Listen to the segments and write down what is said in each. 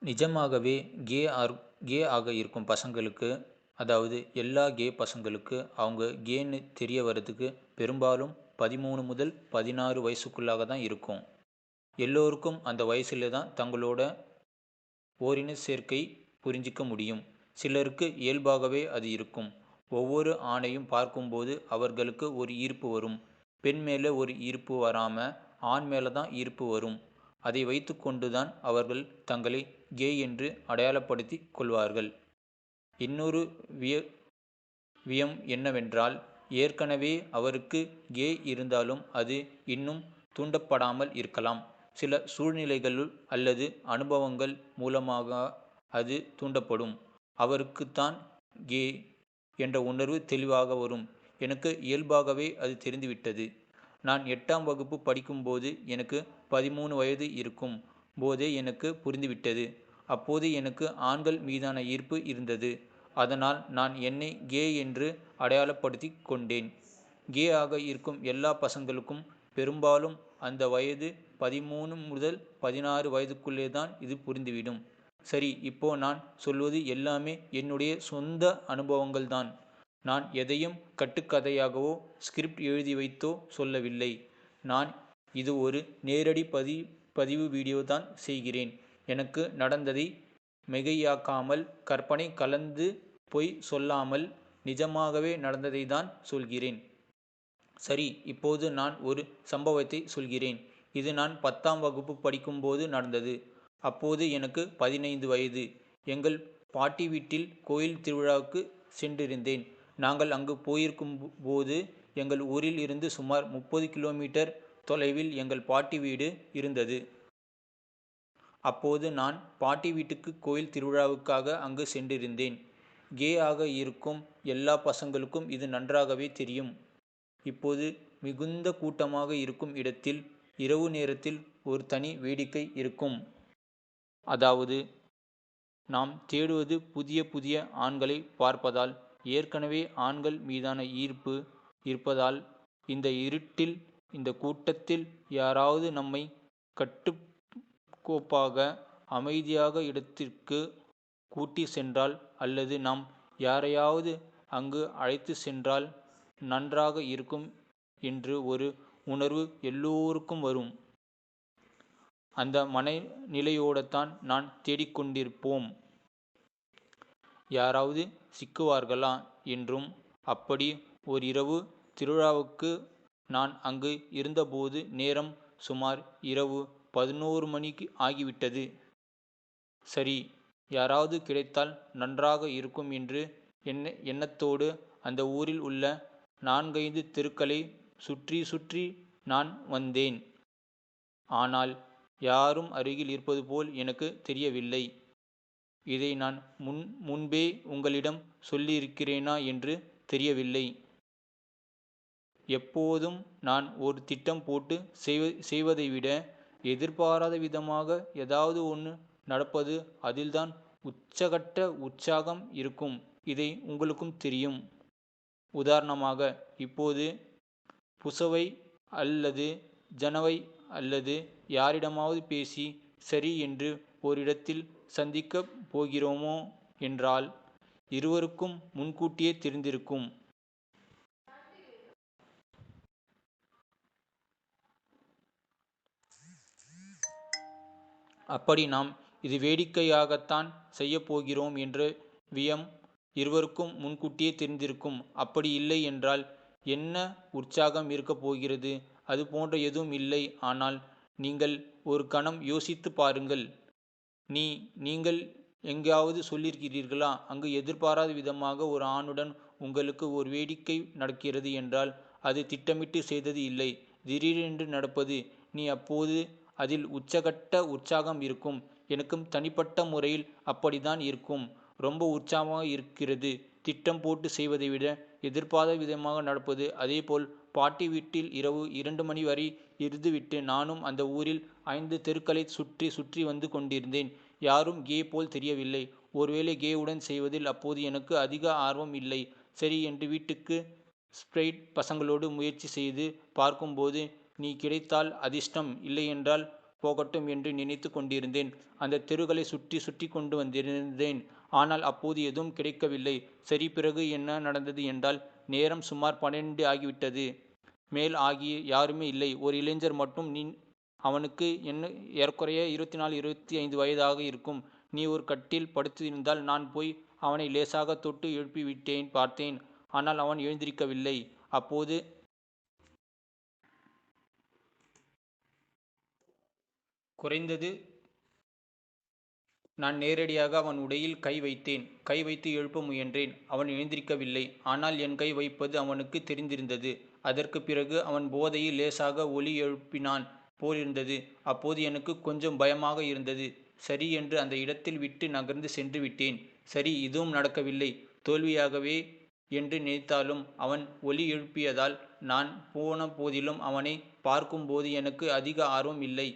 நிஜமாகவே கே ஆக இருக்கும் பசங்களுக்கு, அதாவது எல்லா கே பசங்களுக்கு அவங்க கேன்னு தெரிய வரதுக்கு பெரும்பாலும் 13 முதல் 16 வயசுக்குள்ளாக தான் இருக்கும். எல்லோருக்கும் அந்த வயசுல தான் தங்களோட ஓரின சேர்க்கை புரிஞ்சிக்க முடியும். சிலருக்கு இயல்பாகவே அது இருக்கும். ஒவ்வொரு ஆணையும் பார்க்கும்போது அவர்களுக்கு ஒரு ஈர்ப்பு வரும். பெண் மேலே ஒரு ஈர்ப்பு வராம, ஆண் மேலே தான் ஈர்ப்பு வரும். அதை வைத்துக்கொண்டு தான் அவர்கள் தங்களை கே என்று அடையாளப்படுத்திக் கொள்வார்கள். இன்னொரு விய வியம் என்னவென்றால், ஏற்கனவே அவருக்கு கே இருந்தாலும் அது இன்னும் தூண்டப்படாமல் இருக்கலாம். சில சூழ்நிலைகளுள் அல்லது அனுபவங்கள் மூலமாக அது தூண்டப்படும். அவருக்குத்தான் கே என்ற உணர்வு தெளிவாக வரும். எனக்கு இயல்பாகவே அது தெரிந்துவிட்டது. நான் 8ஆம் வகுப்பு படிக்கும்போது எனக்கு 13 வயது இருக்கும் போதே எனக்கு புரிந்துவிட்டது. அப்போது எனக்கு ஆண்கள் மீதான ஈர்ப்பு இருந்தது. அதனால் நான் என்னை கே என்று அடையாளப்படுத்திக் கொண்டேன். கே ஆக இருக்கும் எல்லா பசங்களுக்கும் பெரும்பாலும் அந்த வயது 13 முதல் 16 வயதுக்குள்ளே தான் இது புரிந்துவிடும். சரி, இப்போ நான் சொல்வது எல்லாமே என்னுடைய சொந்த அனுபவங்கள்தான். நான் எதையும் கட்டுக்கதையாகவோ ஸ்கிரிப்ட் எழுதி வைத்தோ சொல்லவில்லை. நான் இது ஒரு நேரடி பதிவு வீடியோ தான் செய்கிறேன். எனக்கு நடந்ததை மிகையாக்காமல், கற்பனை கலந்து பொய் சொல்லாமல், நிஜமாகவே நடந்ததை தான் சொல்கிறேன். சரி, இப்போது நான் ஒரு சம்பவத்தை சொல்கிறேன். இது நான் 10ஆம் வகுப்பு படிக்கும்போது நடந்தது. அப்போது எனக்கு 15 வயது. எங்கள் பாட்டி வீட்டில் கோயில் திருவிழாவுக்கு சென்றிருந்தேன். நாங்கள் அங்கு போயிருக்கும் போது எங்கள் ஊரில் இருந்து சுமார் 30 கிலோமீட்டர் தொலைவில் எங்கள் பாட்டி வீடு இருந்தது. அப்போது நான் பாட்டி வீட்டுக்கு கோயில் திருவிழாவுக்காக அங்கு சென்றிருந்தேன். கே ஆக இருக்கும் எல்லா பசங்களுக்கும் இது நன்றாகவே தெரியும். இப்போது மிகுந்த கூட்டமாக இருக்கும் இடத்தில் இரவு நேரத்தில் ஒரு தனி வேடிக்கை இருக்கும். அதாவது, நாம் தேடுவது புதிய புதிய ஆண்களை பார்ப்பதால், ஏற்கனவே ஆண்கள் மீதான ஈர்ப்பு இருப்பதால், இந்த இருட்டில், இந்த கூட்டத்தில் யாராவது நம்மை கட்டுக்கோப்பாக அமைதியாக இடத்திற்கு கூட்டி சென்றால், அல்லது நாம் யாரையாவது அங்கு அழைத்து சென்றால் நன்றாக இருக்கும் என்று ஒரு உணர்வு எல்லோருக்கும் வரும். அந்த மனநிலையோடத்தான் நான் தேடிக்கொண்டிருப்போம். யாராவது சிக்குவார்களா என்றும். அப்படி ஓரிரவு திருவிழாவுக்கு நான் அங்கு இருந்தபோது நேரம் சுமார் இரவு 11 மணி ஆகிவிட்டது. சரி, யாராவது கிடைத்தால் நன்றாக இருக்கும் என்று எண்ணத்தோடு அந்த ஊரில் உள்ள 4-5 தெருக்களை சுற்றி சுற்றி நான் வந்தேன். ஆனால் யாரும் அருகில் இருப்பது போல் எனக்கு தெரியவில்லை. இதை நான் முன்பே உங்களிடம் சொல்லியிருக்கிறேனா என்று தெரியவில்லை. எப்போதும் நான் ஒரு திட்டம் போட்டு செய்வதை விட, எதிர்பாராத விதமாக ஏதாவது ஒன்று நடப்பது, அதில்தான் உச்சகட்ட உற்சாகம் இருக்கும். இதை உங்களுக்கும் தெரியும். உதாரணமாக, இப்போது புசவை அல்லது ஜனவை அல்லது யாரிடமாவது பேசி சரி என்று ஓரிடத்தில் சந்திக்கப் போகிறோமோ என்றால் இருவருக்கும் முன்கூட்டியே தெரிந்திருக்கும். அப்படி நாம் இது வேடிக்கையாகத்தான் செய்யப்போகிறோம் என்ற வியம் இருவருக்கும் முன்கூட்டியே தெரிந்திருக்கும். அப்படி இல்லை என்றால் என்ன உற்சாகம் இருக்கப் போகிறது? அது போன்ற எதுவும் இல்லை. ஆனால் நீங்கள் ஒரு கணம் யோசித்து பாருங்கள். நீங்கள் எங்காவது சொல்லியிருக்கிறீர்களா, அங்கு எதிர்பாராத விதமாக ஒரு ஆணுடன் உங்களுக்கு ஒரு வேடிக்கை நடக்கிறது என்றால் அது திட்டமிட்டு செய்தது இல்லை, திடீரென்று நடப்பது. அப்போது அதில் உச்சகட்ட உற்சாகம் இருக்கும். எனக்கும் தனிப்பட்ட முறையில் அப்படித்தான் இருக்கும். ரொம்ப உற்சாகமாக இருக்கிறது. திட்டம் போட்டு செய்வதை விட எதிர்பாராத விதமாக நடப்பது. அதேபோல் பாட்டி வீட்டில் இரவு 2 மணி வரை இருந்துவிட்டு நானும் அந்த ஊரில் 5 தெருக்களை சுற்றி சுற்றி வந்து கொண்டிருந்தேன். யாரும் கே போல் தெரியவில்லை. ஒருவேளை கேவுடன் செய்வதில் அப்போது எனக்கு அதிக ஆர்வம் இல்லை. சரி என்று வீட்டுக்கு ஸ்பிரைட் பசங்களோடு முயற்சி செய்து பார்க்கும்போது, நீ கிடைத்தால் அதிர்ஷ்டம், இல்லையென்றால் போகட்டும் என்று நினைத்து கொண்டிருந்தேன். அந்த தெருக்களை சுற்றி சுற்றி கொண்டு வந்திருந்தேன். ஆனால் அப்போது எதுவும் கிடைக்கவில்லை. சரி, பிறகு என்ன நடந்தது என்றால், நேரம் சுமார் 12 ஆகிவிட்டது. மேல் ஆகி யாருமே இல்லை. ஒரு இளைஞர் மட்டும். அவனுக்கு என்ன ஏறக்குறைய 24 25 வயதாக இருக்கும். நீ ஒரு கட்டில் படுத்திருந்தால் நான் போய் அவனை லேசாக தொட்டு எழுப்பி பார்த்தேன். ஆனால் அவன் எழுந்திருக்கவில்லை. அப்போது குறைந்தது நான் நேரடியாக அவன் உடையில் கை வைத்தேன். கை வைத்து எழுப்ப முயன்றேன். அவன் எழுந்திருக்கவில்லை. ஆனால் என் கை வைப்பது அவனுக்கு தெரிந்திருந்தது. அதற்கு பிறகு அவன் போதையில் லேசாக ஒலி எழுப்பினான் போலிருந்தது. அப்போது எனக்கு கொஞ்சம் பயமாக இருந்தது. சரி என்று அந்த இடத்தில் விட்டு நகர்ந்து சென்று விட்டேன். சரி, இதுவும் நடக்கவில்லை. தோல்வியாகவே என்று நினைத்தாலும் அவன் ஒலி எழுப்பியதால் நான் போன போதிலும் அவனை பார்க்கும்போது எனக்கு அதிக ஆர்வம் இல்லை.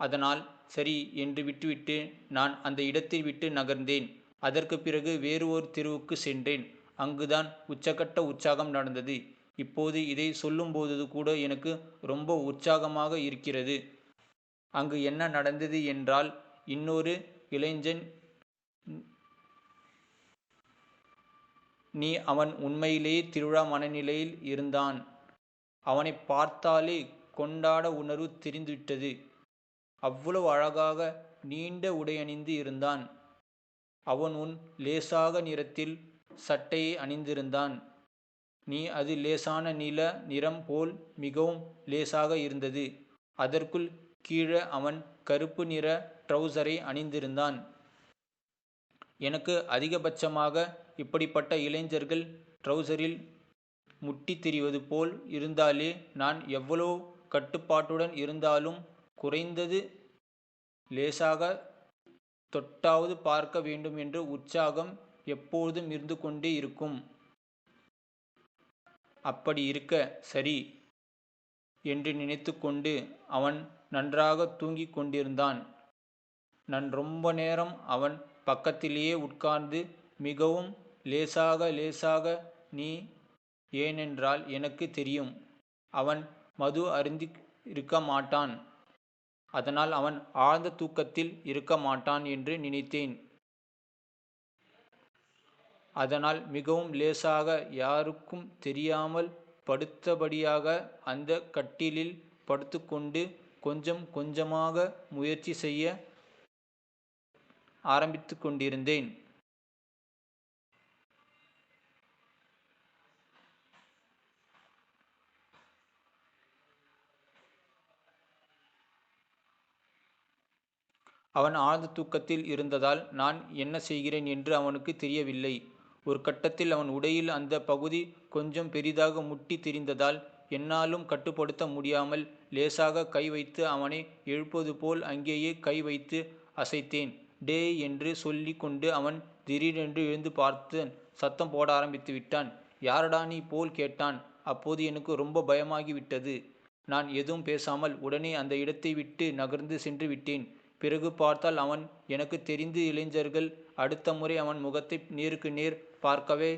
அதனால் சரி என்று விட்டுவிட்டு நான் அந்த இடத்தை விட்டு நகர்ந்தேன். அதற்கு பிறகு வேறு ஒரு தெருவுக்கு சென்றேன். அங்குதான் உச்சக்கட்ட உற்சாகம் நடந்தது. இப்போது இதை சொல்லும்போது கூட எனக்கு ரொம்ப உற்சாகமாக இருக்கிறது. அங்கு என்ன நடந்தது என்றால், இன்னொரு இளைஞன். அவன் உண்மையிலேயே திருவிழா மனநிலையில் இருந்தான். அவனை பார்த்தாலே கொண்டாட உணர்வு தெரிந்துவிட்டது. அவ்வளவு அழகாக நீண்ட உடையணிந்து இருந்தான். அவன் லேசாக நிறத்தில் சட்டையை அணிந்திருந்தான். அது லேசான நீல நிறம் போல் மிகவும் லேசாக இருந்தது. அதற்குள் கீழே அவன் கருப்பு நிற ட்ரவுசரை அணிந்திருந்தான். எனக்கு அதிகபட்சமாக இப்படிப்பட்ட இளைஞர்கள் ட்ரவுசரில் முட்டி திரிவது போல் இருந்தாலே நான் எவ்வளவு கட்டுப்பாட்டுடன் இருந்தாலும் குறைந்தது லேசாக தொட்டாவது பார்க்க வேண்டும் என்ற உற்சாகம் எப்பொழுதும் இருந்து கொண்டே இருக்கும். அப்படி இருக்க, சரி என்று நினைத்து கொண்டு அவன் நன்றாக தூங்கிக் கொண்டிருந்தான். நான் ரொம்ப நேரம் அவன் பக்கத்திலேயே உட்கார்ந்து மிகவும் லேசாக ஏனென்றால் எனக்கு தெரியும், அவன் மது அருந்தி இருக்க மாட்டான். அதனால் அவன் ஆழ்ந்த தூக்கத்தில் இருக்க மாட்டான் என்று நினைத்தேன். அதனால் மிகவும் லேசாக யாருக்கும் தெரியாமல் படுத்தபடியாக அந்த கட்டிலில் படுத்துக்கொண்டு கொஞ்சம் கொஞ்சமாக முயற்சி செய்ய ஆரம்பித்து கொண்டிருந்தேன். அவன் ஆழ்ந்த தூக்கத்தில் இருந்ததால் நான் என்ன செய்கிறேன் என்று அவனுக்கு தெரியவில்லை. ஒரு கட்டத்தில் அவன் உடையில் அந்த பகுதி கொஞ்சம் பெரிதாக முட்டி தெரிந்ததால் என்னாலும் கட்டுப்படுத்த முடியாமல் லேசாக கை வைத்து அவனை எழுப்பது போல் அங்கேயே கை வைத்து அசைத்தேன். டேய் என்று சொல்லி கொண்டு அவன் திடீரென்று எழுந்து பார்த்து சத்தம் போட ஆரம்பித்து விட்டான். யாரடா நீ போல் கேட்டான். அப்போது எனக்கு ரொம்ப பயமாகி விட்டது. நான் எதுவும் பேசாமல் உடனே அந்த இடத்தை விட்டு நகர்ந்து சென்று விட்டேன். பிறகு பார்த்தால் அவன் எனக்கு தெரிந்த இளைஞர்கள். அடுத்த முறை அவன் முகத்தை நேருக்கு நேர் பார்க்கவே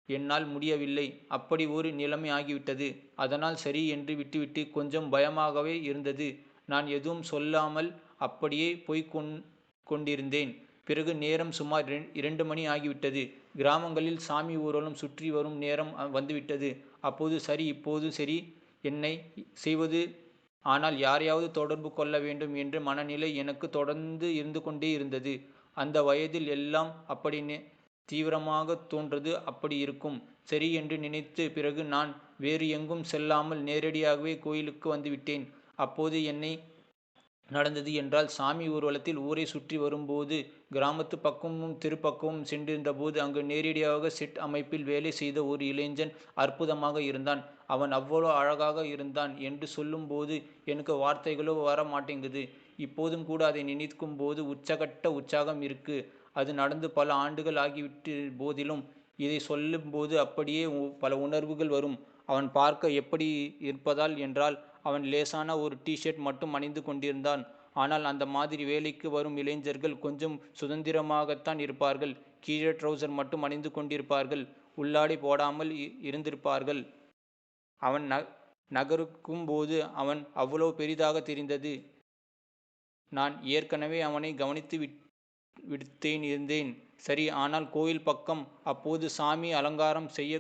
என்னால் முடியவில்லை. அப்படி ஒரு நிலைமை ஆகிவிட்டது. அதனால் சரி என்று விட்டுவிட்டு கொஞ்சம் பயமாகவே இருந்தது. நான் எதுவும் சொல்லாமல் அப்படியே கொண்டிருந்தேன். பிறகு நேரம் சுமார் 2 மணி ஆகிவிட்டது. கிராமங்களில் சாமி ஊர்வலம் சுற்றி வரும் நேரம் வந்துவிட்டது. அப்போது சரி, இப்போது சரி, என்னை செய்வது. ஆனால் யாரையாவது தொடர்பு கொள்ள வேண்டும் என்ற மனநிலை எனக்கு தொடர்ந்து இருந்து கொண்டே இருந்தது. அந்த வயதில் எல்லாம் அப்படி தீவிரமாக தோன்றது அப்படி இருக்கும். சரி என்று நினைத்து பிறகு நான் வேறு எங்கும் செல்லாமல் நேரடியாகவே கோயிலுக்கு வந்துவிட்டேன். அப்போது என்னை நடந்தது என்றால், சாமி ஊர்வலத்தில் ஊரை சுற்றி வரும்போது கிராமத்து பக்கமும் திருப்பக்கமும் சென்றிருந்த போது அங்கு நேரடியாக செட் அமைப்பில் வேலை செய்த ஒரு இளைஞன் அற்புதமாக இருந்தான். அவன் அவ்வளோ அழகாக இருந்தான் என்று சொல்லும் போது எனக்கு வார்த்தைகளோ வர மாட்டேங்குது. இப்போதும் கூட அதை நினைக்கும் போது உச்சகட்ட உற்சாகம் இருக்கு. அது நடந்து பல ஆண்டுகள் ஆகிவிட்ட போதிலும் இதை சொல்லும்போது அப்படியே பல உணர்வுகள் வரும். அவன் பார்க்க எப்படி இருப்பதால் என்றால், அவன் லேசான ஒரு டிஷர்ட் மட்டும் அணிந்து கொண்டிருந்தான். ஆனால் அந்த மாதிரி வேலைக்கு வரும் இளைஞர்கள் கொஞ்சம் சுதந்திரமாகத்தான் இருப்பார்கள். கீழே ட்ரவுசர் மட்டும் அணிந்து கொண்டிருப்பார்கள். உள்ளாடை போடாமல் இருந்திருப்பார்கள். அவன் நகருக்கும் போது அவன் அவ்வளவு பெரிதாக தெரிந்தது. நான் ஏற்கனவே அவனை கவனித்து இருந்தேன். சரி, ஆனால் கோயில் பக்கம் அப்போது சாமி அலங்காரம் செய்ய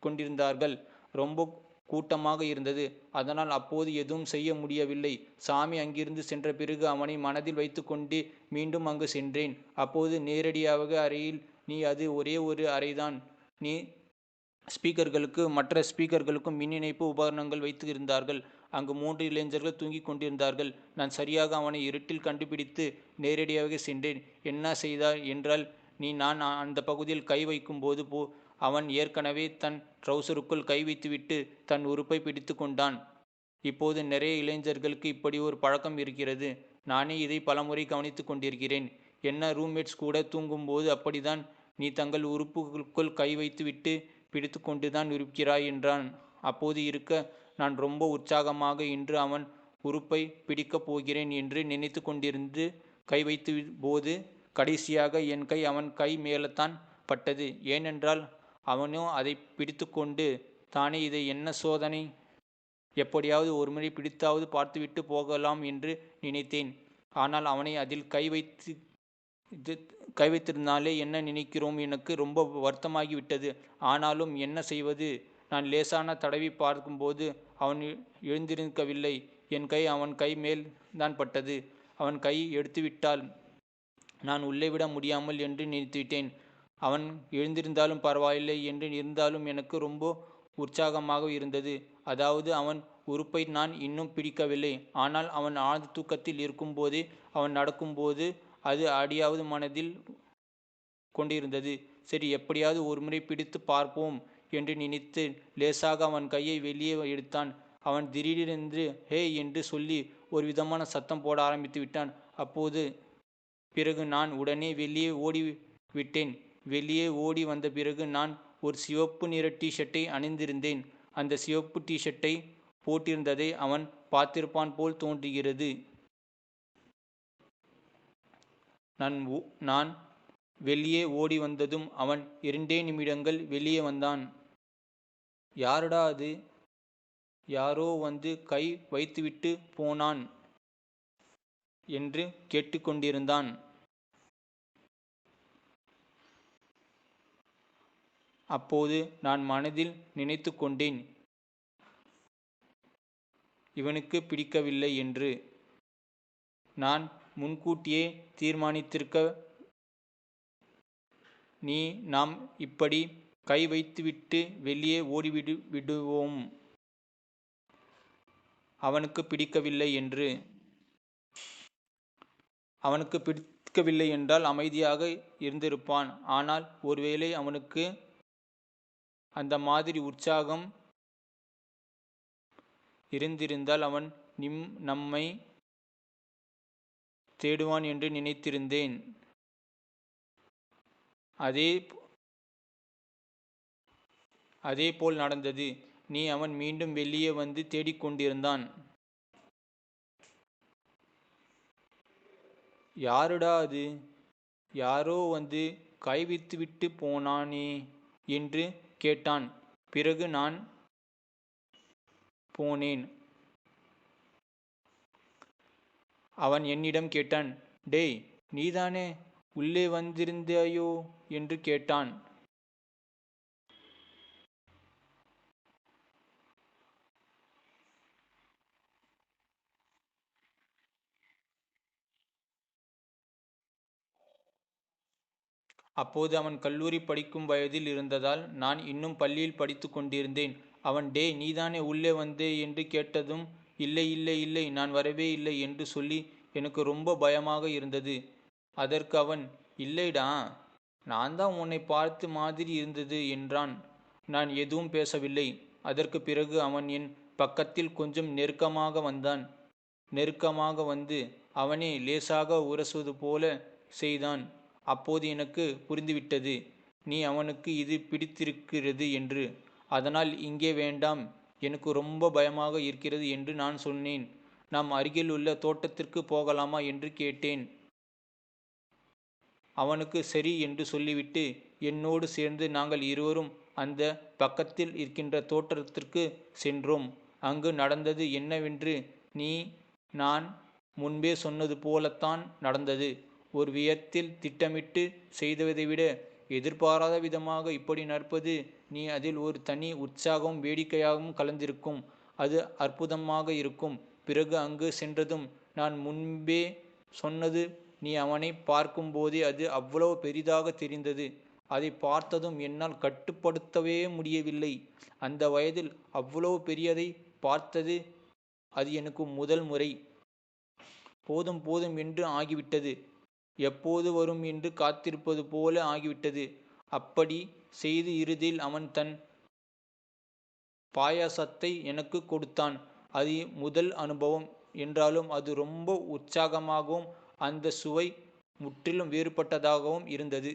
கொண்டிருந்தார்கள். ரொம்ப கூட்டமாக இருந்தது. அதனால் அப்போது எதுவும் செய்ய முடியவில்லை. சாமி அங்கிருந்து சென்ற பிறகு அவனை மனதில் வைத்து கொண்டு மீண்டும் அங்கு சென்றேன். அப்போது நேரடியாக அறையில், நீ அது ஒரே ஒரு அறைதான். நீ ஸ்பீக்கர்களுக்கு மற்ற ஸ்பீக்கர்களுக்கும் மின் இணைப்பு உபகரணங்கள் வைத்து இருந்தார்கள். அங்கு 3 இளைஞர்கள் தூங்கிக் கொண்டிருந்தார்கள். நான் சரியாக அவனை இருட்டில் கண்டுபிடித்து நேரடியாக சென்றேன். என்ன செய்தாய் என்றால், நான் அந்த பகுதியில் கை வைக்கும்போது அவன் ஏற்கனவே தன் ட்ரவுசருக்குள் கை வைத்துவிட்டு தன் உறுப்பை பிடித்து கொண்டான். இப்போது நிறைய இளைஞர்களுக்கு இப்படி ஒரு பழக்கம் இருக்கிறது. நானே இதை பலமுறை கவனித்து கொண்டிருக்கிறேன். என்ன ரூம்மேட்ஸ் கூட தூங்கும்போது அப்படிதான். நீ தங்கள் உறுப்புகளுக்குள் கை வைத்துவிட்டு பிடித்து கொண்டுதான் இருக்கிறாய் என்றான். அப்போது இருக்க நான் ரொம்ப உற்சாகமாக இன்று அவன் உறுப்பை பிடிக்கப் போகிறேன் என்று நினைத்து கொண்டிருந்து கை வைத்து போது கடைசியாக என் கை அவன் கை மேலத்தான் பட்டது. ஏனென்றால் அவனோ அதை பிடித்து கொண்டு தானே, இதை என்ன சோதனை, எப்படியாவது ஒருமுறை பிடித்தாவது பார்த்துவிட்டு போகலாம் என்று நினைத்தேன். ஆனால் அவனை அதில் கை வைத்திருந்தாலே என்ன நினைக்கிறோம், எனக்கு ரொம்ப வருத்தமாகிவிட்டது. ஆனாலும் என்ன செய்வது? நான் லேசான தடவி பார்க்கும்போது அவன் எழுந்திருக்கவில்லை. என் கை அவன் கை மேல் தான் பட்டது. அவன் கை எடுத்துவிட்டால் நான் உள்ளே விட முடியாமல் என்று நினைத்துவிட்டேன். அவன் எழுந்திருந்தாலும் பரவாயில்லை என்று இருந்தாலும் எனக்கு ரொம்ப உற்சாகமாக இருந்தது. அதாவது அவன் உறுப்பை நான் இன்னும் பிடிக்கவில்லை. ஆனால் அவன் ஆழ்ந்த தூக்கத்தில் இருக்கும்போதே அவன் நடக்கும்போது அது அடியாவது மனதில் கொண்டிருந்தது. சரி, எப்படியாவது ஒருமுறை பிடித்து பார்ப்போம் என்று நினைத்து லேசாக அவன் கையை வெளியே எடுத்தான். அவன் திடீரென்று ஹே என்று சொல்லி ஒரு விதமான சத்தம் போட ஆரம்பித்து விட்டான். அப்போது பிறகு நான் உடனே வெளியே ஓடி விட்டேன். வெளியே ஓடி வந்த பிறகு நான் ஒரு சிவப்பு நிற டிஷர்ட்டை அணிந்திருந்தேன். அந்த சிவப்பு டிஷர்ட்டை போட்டிருந்ததை அவன் பார்த்திருப்பான் போல் தோன்றுகிறது. நான் வெளியே ஓடி வந்ததும் அவன் 2 நிமிடங்கள் வெளியே வந்தான். யாருடா அது? யாரோ வந்து கை வைத்துவிட்டு போனான் என்று கேட்டுக்கொண்டிருந்தான். அப்போது நான் மனதில் நினைத்து கொண்டேன், இவனுக்கு பிடிக்கவில்லை என்று. நான் முன்கூட்டியே தீர்மானித்திருக்க, நாம் இப்படி கை வைத்துவிட்டு வெளியே விடுவோம், அவனுக்கு பிடிக்கவில்லை என்று. அவனுக்கு பிடிக்கவில்லை என்றால் அமைதியாக இருந்திருப்பான். ஆனால் ஒருவேளை அவனுக்கு அந்த மாதிரி உற்சாகம் இருந்திருந்தால் அவன் நம்மை தேடுவான் என்று நினைத்திருந்தேன். அதே போல் நடந்தது. அவன் மீண்டும் வெளியே வந்து தேடிக்கொண்டிருந்தான். யாருடா அது? யாரோ வந்து கை வைத்துவிட்டு போனானே என்று கேட்டான். பிறகு நான் போனேன். அவன் என்னிடம் கேட்டான், டேய், நீதானே உள்ளே வந்திருந்தாயோ என்று கேட்டான். அப்போது அவன் கல்லூரி படிக்கும் வயதில் இருந்ததால் நான் இன்னும் பள்ளியில் படித்து கொண்டிருந்தேன். அவன் டே, நீதானே உள்ளே வந்தே என்று கேட்டதும் இல்லை இல்லை இல்லை, நான் வரவே இல்லை என்று சொல்லி எனக்கு ரொம்ப பயமாக இருந்தது. அதற்கு அவன், இல்லைடா, நான் தான் உன்னை பார்த்து மாதிரி இருந்தது என்றான். நான் எதுவும் பேசவில்லை. அதற்கு பிறகு அவன் என் பக்கத்தில் கொஞ்சம் நெருக்கமாக வந்தான். நெருக்கமாக வந்து அவனே லேசாக உரசுவது போல செய்தான். அப்போது எனக்கு புரிந்துவிட்டது, நீ அவனுக்கு இது பிடித்திருக்கிறது என்று. அதனால் இங்கே வேண்டாம், எனக்கு ரொம்ப பயமாக இருக்கிறது என்று நான் சொன்னேன். நாம் அருகில் உள்ள தோட்டத்திற்கு போகலாமா என்று கேட்டேன். அவனுக்கு சரி என்று சொல்லிவிட்டு என்னோடு சேர்ந்து நாங்கள் இருவரும் அந்த பக்கத்தில் இருக்கின்ற தோட்டத்திற்கு சென்றோம். அங்கு நடந்தது என்னவென்று நீ நான் முன்பே சொன்னது போலத்தான் நடந்தது. ஒரு விதத்தில் திட்டமிட்டு செய்ததை விட எதிர்பாராத விதமாக இப்படி நடப்பது, நீ அதில் ஒரு தனி உற்சாகமும் வேடிக்கையாகவும் கலந்திருக்கும். அது அற்புதமாக இருக்கும். பிறகு அங்கு சென்றதும் நான் முன்பே சொன்னது, நீ அவனை பார்க்கும்போதே அது அவ்வளவு பெரிதாக தெரிந்தது. அதை பார்த்ததும் என்னால் கட்டுப்படுத்தவே முடியவில்லை. அந்த வயதில் அவ்வளவு பெரியதை பார்த்தது அது எனக்கு முதல் முறை. போதும் போதும் என்று ஆகிவிட்டது. எப்போது வரும் என்று காத்திருப்பது போல ஆகிவிட்டது. அப்படி செய்து இறுதியில் அவன் தன் பாயாசத்தை எனக்கு கொடுத்தான். அது முதல் அனுபவம் என்றாலும் அது ரொம்ப உற்சாகமாகவும் அந்த சுவை முற்றிலும் வேறுபட்டதாகவும் இருந்தது.